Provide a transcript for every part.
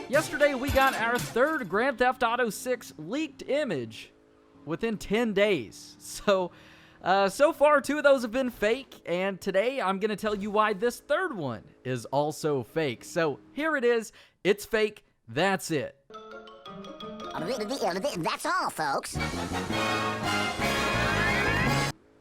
Yesterday, we got our third Grand Theft Auto 6 leaked image within 10 days. So far, 2 of those have been fake, and today I'm going to tell you why this third one is also fake. So here it is. It's fake. That's it. That's all, folks.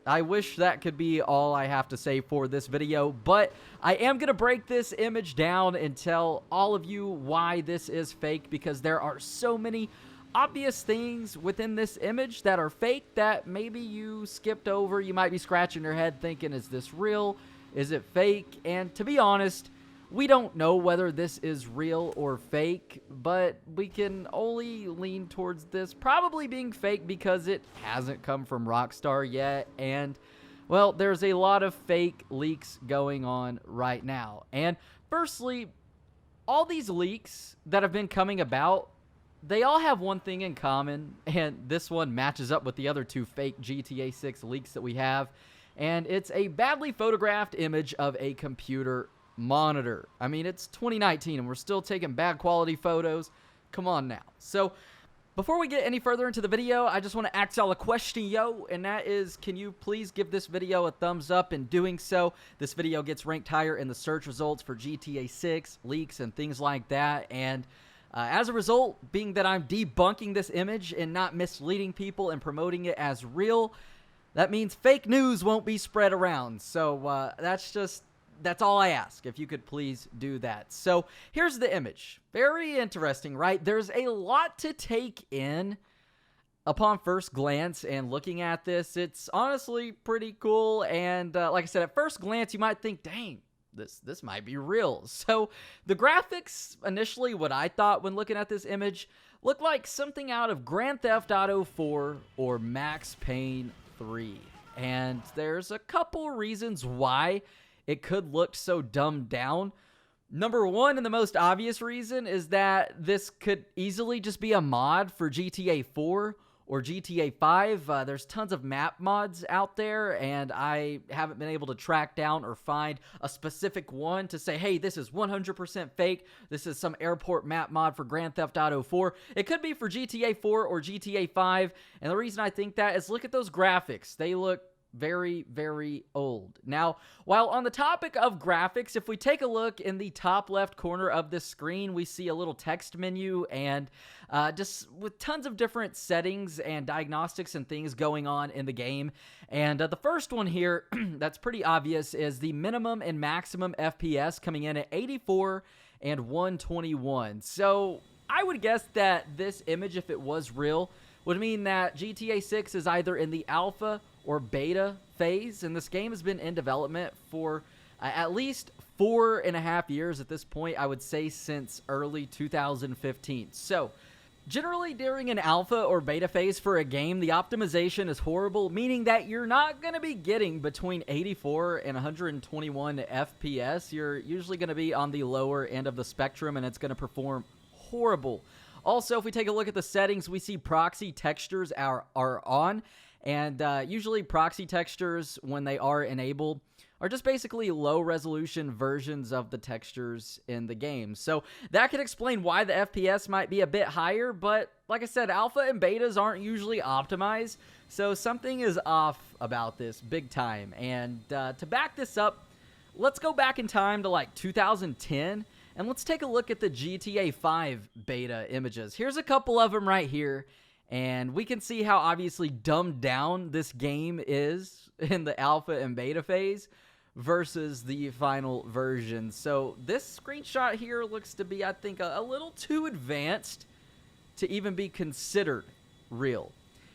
I wish that could be all I have to say for this video, but I am going to break this image down and tell all of you why this is fake, because there are so many obvious things within this image that are fake that maybe you skipped over. You might be scratching your head thinking, is this real? Is it fake? And to be honest, we don't know whether this is real or fake, but we can only lean towards this probably being fake because it hasn't come from Rockstar yet, and, well, there's a lot of fake leaks going on right now. And firstly, all these leaks that have been coming about, they all have one thing in common, and this one matches up with the other 2 fake GTA 6 leaks that we have, and it's a badly photographed image of a computer monitor. I mean, it's 2019 and we're still taking bad quality photos. Come on now. So before we get any further into the video, I just want to ask y'all a question, yo, and that is, can you please give this video a thumbs up? In doing so, this video gets ranked higher in the search results for GTA 6 leaks and things like that. And as a result, being that I'm debunking this image and not misleading people and promoting it as real, that means fake news won't be spread around. So that's all I ask, if you could please do that. So here's the image. Very interesting, right? There's a lot to take in upon first glance, and looking at this, it's honestly pretty cool. And like I said, at first glance, you might think, dang, this might be real. So the graphics, initially, what I thought when looking at this image, looked like something out of Grand Theft Auto 4 or Max Payne 3. And there's a couple reasons why it could look so dumbed down. Number one, and the most obvious reason, is that this could easily just be a mod for GTA 4 or GTA 5. There's tons of map mods out there, and I haven't been able to track down or find a specific one to say, hey, this is 100% fake. This is some airport map mod for Grand Theft Auto 4. It could be for GTA 4 or GTA 5, and the reason I think that is, look at those graphics. They look very, very old. Now, while on the topic of graphics, if we take a look in the top left corner of this screen, we see a little text menu, and just with tons of different settings and diagnostics and things going on in the game. And the first one here that's pretty obvious is the minimum and maximum FPS coming in at 84 and 121. So I would guess that this image, if it was real, would mean that GTA 6 is either in the alpha or beta phase, and this game has been in development for at least 4.5 years at this point, I would say since early 2015. So generally during an alpha or beta phase for a game, the optimization is horrible, meaning that you're not going to be getting between 84 and 121 FPS. You're usually going to be on the lower end of the spectrum, and it's going to perform horrible. Also, if we take a look at the settings, we see proxy textures are on. And usually proxy textures, when they are enabled, are just basically low-resolution versions of the textures in the game. So that could explain why the FPS might be a bit higher, but like I said, alpha and betas aren't usually optimized, so something is off about this big time. And to back this up, let's go back in time to like 2010, and let's take a look at the GTA 5 beta images. Here's a couple of them right here. And we can see how obviously dumbed down this game is in the alpha and beta phase versus the final version. So this screenshot here looks to be, I think, a little too advanced to even be considered real.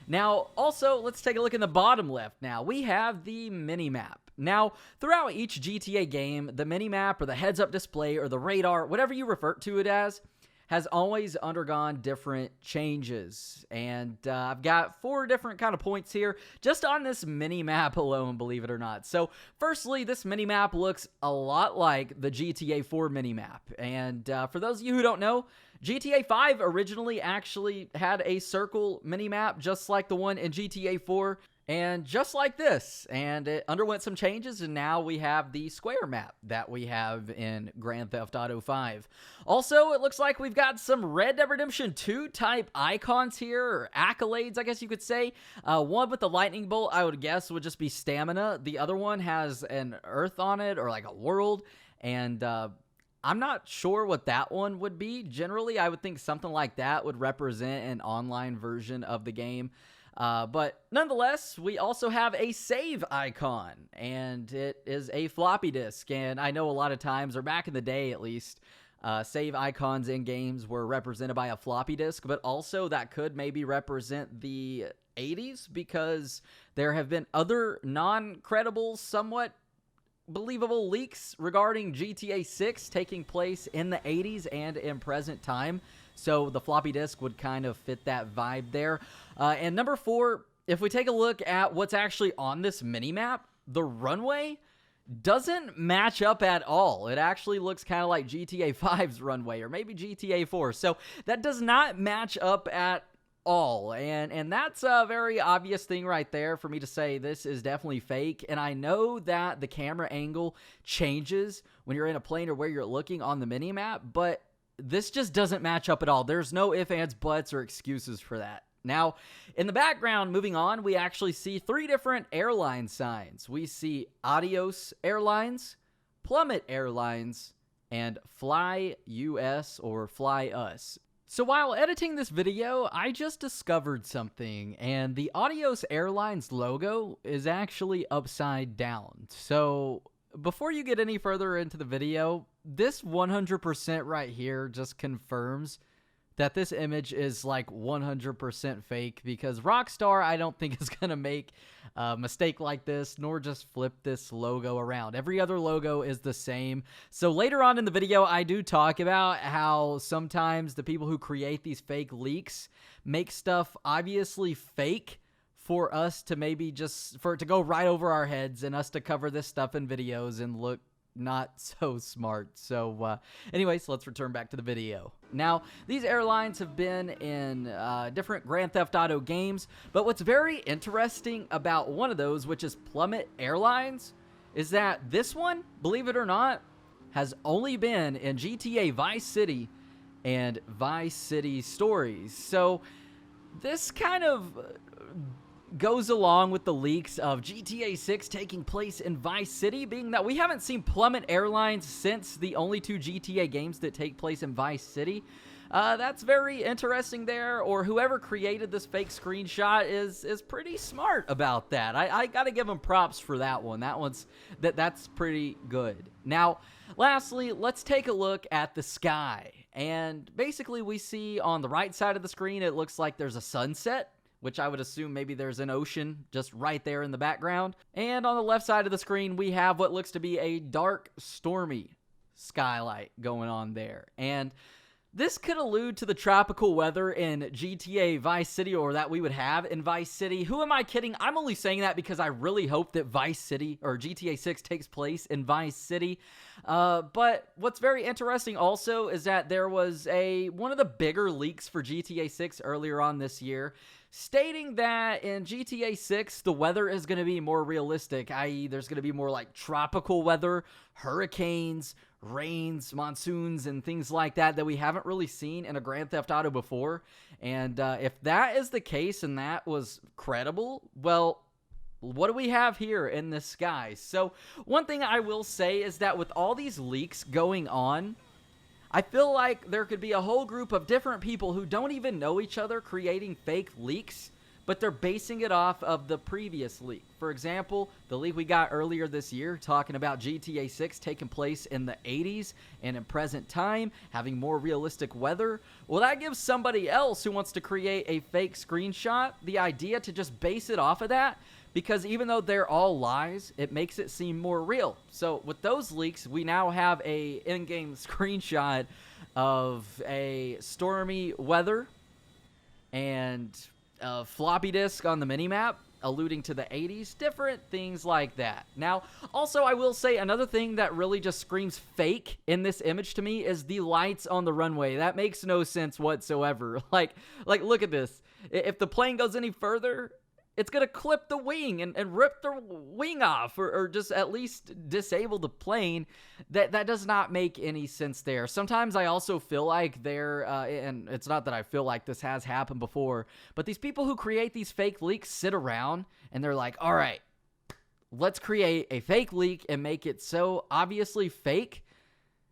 Now, also, let's take a look in the bottom left now. We have the minimap. Now, throughout each GTA game, the minimap or the heads-up display or the radar, whatever you refer to it as, has always undergone different changes. And I've got 4 different kind of points here just on this mini-map alone, believe it or not. So firstly, this mini-map looks a lot like the GTA 4 mini-map. And for those of you who don't know, GTA 5 originally actually had a circle mini-map just like the one in GTA 4. And just like this, and it underwent some changes, and now we have the square map that we have in Grand Theft Auto 5. Also, it looks like we've got some Red Dead Redemption 2 type icons here, or accolades, I guess you could say. One with the lightning bolt, I would guess, would just be stamina. The other one has an earth on it, or like a world, and I'm not sure what that one would be. Generally, I would think something like that would represent an online version of the game. But nonetheless, we also have a save icon, and it is a floppy disk. And I know a lot of times, or back in the day at least, save icons in games were represented by a floppy disk, but also that could maybe represent the 80s, because there have been other non-credible, somewhat believable leaks regarding GTA 6 taking place in the 80s and in present time. So the floppy disk would kind of fit that vibe there. And number 4, if we take a look at what's actually on this mini-map, the runway doesn't match up at all. It actually looks kind of like GTA 5's runway, or maybe GTA 4. So that does not match up at all. And that's a very obvious thing right there for me to say this is definitely fake. And I know that the camera angle changes when you're in a plane or where you're looking on the mini-map, but this just doesn't match up at all. There's no ifs, ands, buts, or excuses for that. Now, in the background, moving on, we actually see 3 different airline signs. We see Adios Airlines, Plummet Airlines, and Fly US or Fly Us. So while editing this video, I just discovered something, and the Adios Airlines logo is actually upside down. So before you get any further into the video, this 100% right here just confirms that this image is like 100% fake, because Rockstar, I don't think, is going to make a mistake like this, nor just flip this logo around. Every other logo is the same. So later on in the video, I do talk about how sometimes the people who create these fake leaks make stuff obviously fake for us to maybe just, for it to go right over our heads and us to cover this stuff in videos and look not so smart. So anyways, let's return back to the video. Now, these airlines have been in different Grand Theft Auto games, but what's very interesting about one of those, which is Plummet Airlines, is that this one, believe it or not, has only been in GTA Vice City and Vice City Stories. So this kind of goes along with the leaks of GTA 6 taking place in Vice City, being that we haven't seen Plummet Airlines since the only 2 GTA games that take place in Vice City. That's very interesting there, or whoever created this fake screenshot is pretty smart about that. I gotta give them props for that one. That's pretty good. Now, lastly, let's take a look at the sky. And basically we see on the right side of the screen, it looks like there's a sunset, which I would assume maybe there's an ocean just right there in the background. And on the left side of the screen, we have what looks to be a dark, stormy skylight going on there. And this could allude to the tropical weather in GTA Vice City, or that we would have in Vice City. Who am I kidding? I'm only saying that because I really hope that Vice City, or GTA 6, takes place in Vice City. But what's very interesting also is that there was one of the bigger leaks for GTA 6 earlier on this year, stating that in GTA 6, the weather is going to be more realistic, i.e. there's going to be more like tropical weather, hurricanes, rains, monsoons, and things like that we haven't really seen in a Grand Theft Auto before. And if that is the case and that was credible, well, what do we have here in the sky? So one thing I will say is that with all these leaks going on, I feel like there could be a whole group of different people who don't even know each other creating fake leaks, but they're basing it off of the previous leak. For example, the leak we got earlier this year talking about GTA 6 taking place in the 80s and in present time, having more realistic weather. Well, that gives somebody else who wants to create a fake screenshot the idea to just base it off of that, because even though they're all lies, it makes it seem more real. So with those leaks, we now have a in-game screenshot of a stormy weather and a floppy disk on the minimap alluding to the 80s, different things like that. Now, also, I will say another thing that really just screams fake in this image to me is the lights on the runway. That makes no sense whatsoever. Like look at this. If the plane goes any further, it's going to clip the wing and rip the wing off, or just at least disable the plane. That does not make any sense there. Sometimes I also feel like and it's not that I feel like this has happened before, but these people who create these fake leaks sit around and they're like, all right, let's create a fake leak and make it so obviously fake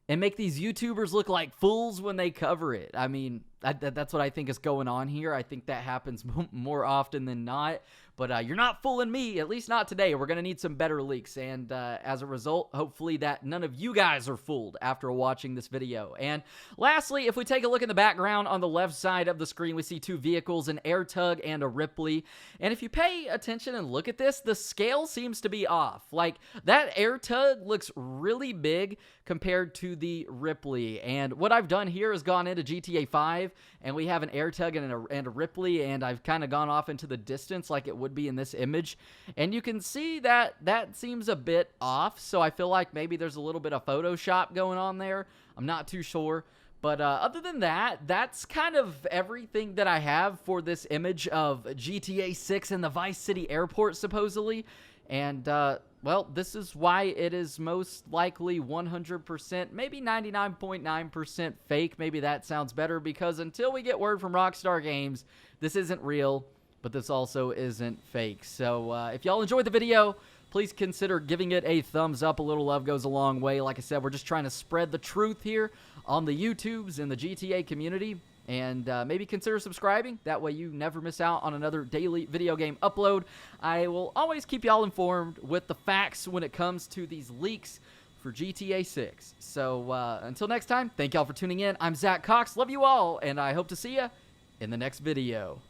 and make these YouTubers look like fools when they cover it. I mean, that's what I think is going on here. I think that happens more often than not. But you're not fooling me, at least not today. We're going to need some better leaks. And as a result, hopefully that none of you guys are fooled after watching this video. And lastly, if we take a look in the background on the left side of the screen, we see two vehicles, an AirTug and a Ripley. And if you pay attention and look at this, the scale seems to be off. Like, that AirTug looks really big compared to the Ripley. And what I've done here is gone into GTA 5, and we have an AirTug and a Ripley, and I've kind of gone off into the distance like it would be in this image, and you can see that seems a bit off. So I feel like maybe there's a little bit of Photoshop going on there. I'm not too sure, but other than that, that's kind of everything that I have for this image of GTA 6 and the Vice City airport, supposedly. And well, this is why it is most likely 100%, maybe 99.9% fake. Maybe that sounds better, because until we get word from Rockstar Games, this isn't real. But this also isn't fake. So if y'all enjoyed the video, please consider giving it a thumbs up. A little love goes a long way. Like I said, we're just trying to spread the truth here on the YouTubes and the GTA community. And maybe consider subscribing. That way you never miss out on another daily video game upload. I will always keep y'all informed with the facts when it comes to these leaks for GTA 6. So until next time, thank y'all for tuning in. I'm Zach Cox. Love you all, and I hope to see you in the next video.